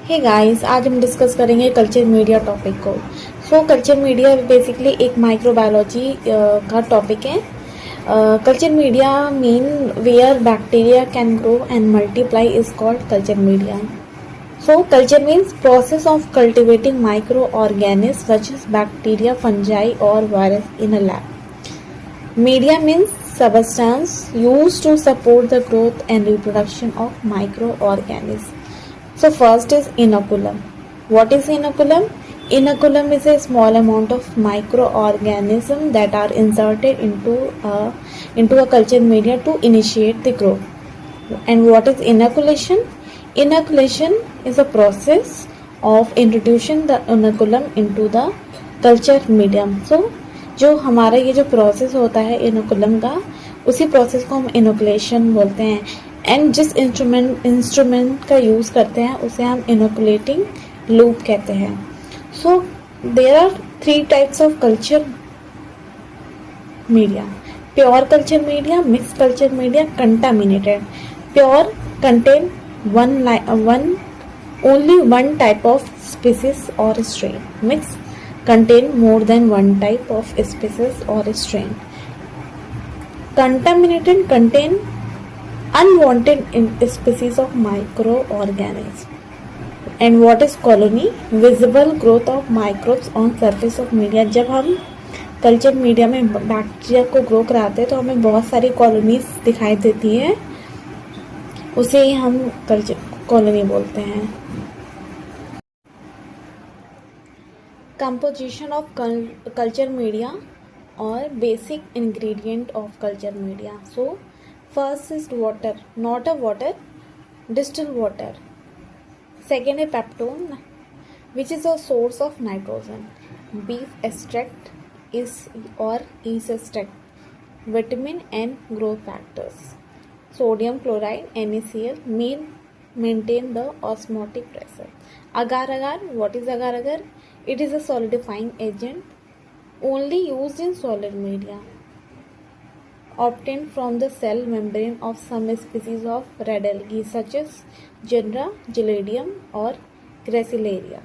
Hey guys, आज हम discuss करेंगे कल्चर मीडिया टॉपिक को। कल्चर मीडिया बेसिकली एक माइक्रोबायोलॉजी का टॉपिक है। Culture media mean where bacteria can grow and multiply is called culture media. Culture means process of cultivating micro organism such as bacteria, fungi और virus in a lab. Media means substance used to support the growth and reproduction of microorganisms. So first is inoculum. What is inoculum? Inoculum is a small amount of microorganisms that are inserted into a culture media to initiate the growth. And what is inoculation? Inoculation is a process of introducing the inoculum into the culture medium. So जो हमारा ये जो process होता है inoculum का, उसी process को हम इनोकुलेशन बोलते हैं। एंड जिस इंस्ट्रूमेंट का यूज़ करते हैं उसे हम इनोकुलेटिंग लूप कहते हैं। So there are 3 types of culture media: pure culture media, mix culture media, contaminated. Pure contain only one type of species or strain. Mix contain more than one type of species or strain. Contaminated contain unwanted species of microorganisms. And what is colony? Visible growth of microbes on surface of media. जब हम culture media में bacteria को grow कराते हैं तो हमें बहुत सारी कॉलोनीज दिखाई देती है, उसे ही हम कल्चर कॉलोनी बोलते हैं। Composition of culture media or basic ingredient of culture media. So first is water, not a water, distilled water. Second is peptone, which is a source of nitrogen. Beef extract is or yeast extract, vitamin and growth factors. Sodium chloride, NaCl, maintain the osmotic pressure. Agar agar, what is agar agar? It is a solidifying agent only used in solid media, obtained from the cell membrane of some species of red algae such as genera Gelidium or Gracilaria.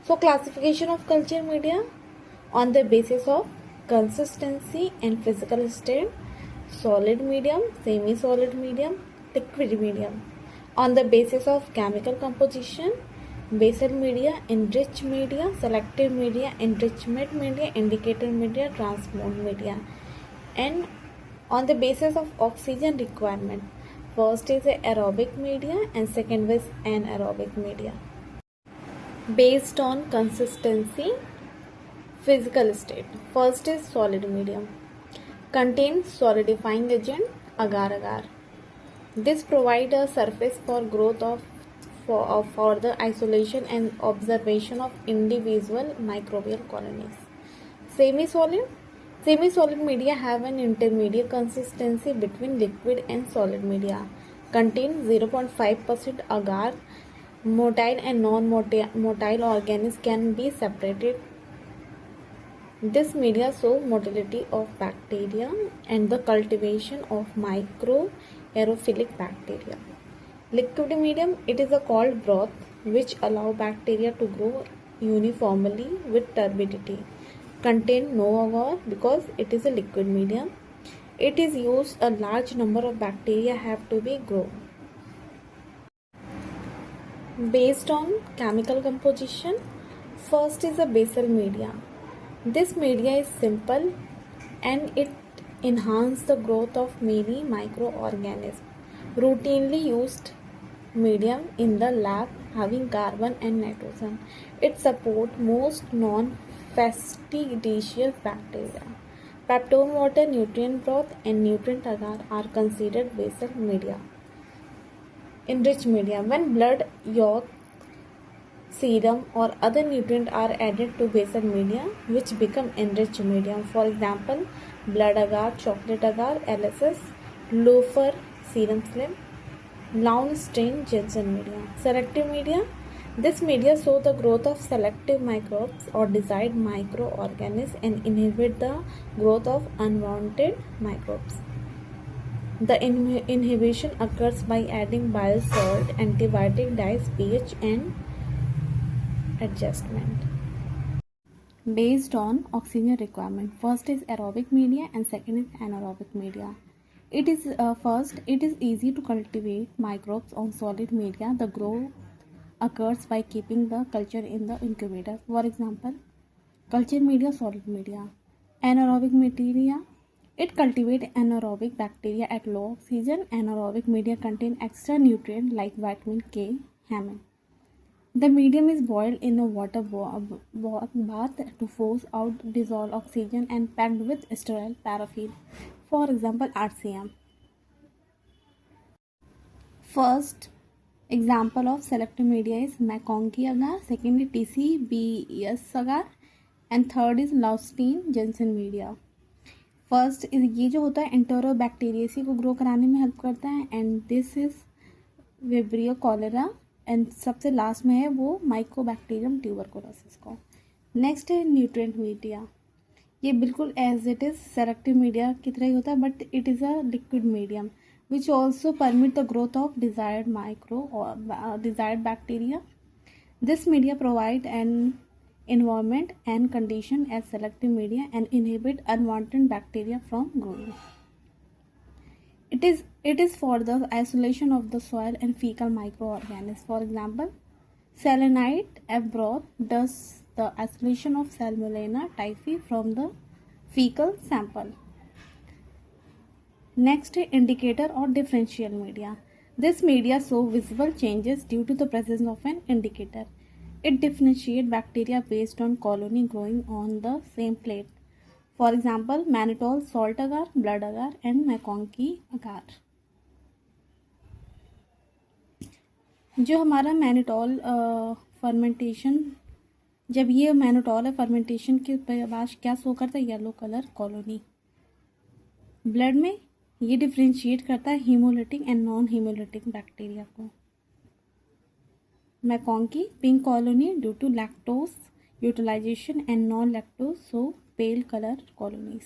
So classification of culture media on the basis of consistency and physical state: solid medium, semi-solid medium, liquid medium. On the basis of chemical composition: basal media, enriched media, selective media, enrichment media, indicator media, transmode media. And on the basis of oxygen requirement: first is aerobic media and second is anaerobic media. Based on consistency, physical state: first is solid medium, contains solidifying agent agar agar. This provides a surface for growth for the isolation and observation of individual microbial colonies. Semi-solid media have an intermediate consistency between liquid and solid media, contain 0.5% agar. Motile and non-motile organisms can be separated. This media show motility of bacteria and the cultivation of microaerophilic bacteria. Liquid medium: it is a cold broth which allow bacteria to grow uniformly with turbidity. Contain no agar because it is a liquid medium. It is used a large number of bacteria have to be grown. Based on chemical composition: first is a basal media. This media is simple and it enhances the growth of many microorganisms. Routinely used medium in the lab, having carbon and nitrogen. It supports most non-fastidious bacteria. Peptone water, nutrient broth and nutrient agar are considered basal media. Enriched media: when blood, yolk, serum or other nutrients are added to basal media, which become enriched medium. For example, blood agar, chocolate agar, LSS, loafer, serum slim, Lawn strain Jensen media. Selective media: this media show the growth of selective microbes or desired microorganisms and inhibit the growth of unwanted microbes. The inhibition occurs by adding bile salt, antibiotic, dyes, pH, and adjustment based on oxygen requirement. First is aerobic media and second is anaerobic media. It is easy to cultivate microbes on solid media. The growth occurs by keeping the culture in the incubator. For example, culture media, solid media. Anaerobic media, it cultivates anaerobic bacteria at low oxygen. Anaerobic media contain extra nutrient like vitamin K, hamine. The medium is boiled in a water bath to force out dissolved oxygen and packed with sterile paraffin. For example, RCM. First example of selective media is McConkey agar, second is TCBS agar, and third is Laustein Jensen media. First ये जो होता है एंटेरोबैक्टीरियसी को grow कराने में help करता है and this is vibrio cholerae and सबसे लास्ट में है वो माइकोबैक्टीरियम ट्यूबरकुलोसिस को. नेक्स्ट है न्यूट्रिएंट मीडिया. ये बिल्कुल as it is selective media की तरह ही होता है but it is a liquid medium which also permit the growth of desired micro or desired bacteria. This media provide an environment and condition as selective media and inhibit unwanted bacteria from growing. It is for the isolation of the soil and fecal microorganisms. For example, selenite F broth does the isolation of Salmonella typhi from the fecal sample. Next, indicator or differential media. This media show visible changes due to the presence of an indicator. It differentiates bacteria based on colony growing on the same plate. For example, mannitol, salt agar, blood agar, and McConkey agar. जो हमारा mannitol fermentation, जब ये mannitol है fermentation के बाद क्या show करता है? Yellow colour colony. ब्लड में ये डिफ्रेंशिएट करता है haemolytic and non haemolytic bacteria को. MacConkey pink colony due to lactose utilisation and non lactose so pale colour colonies.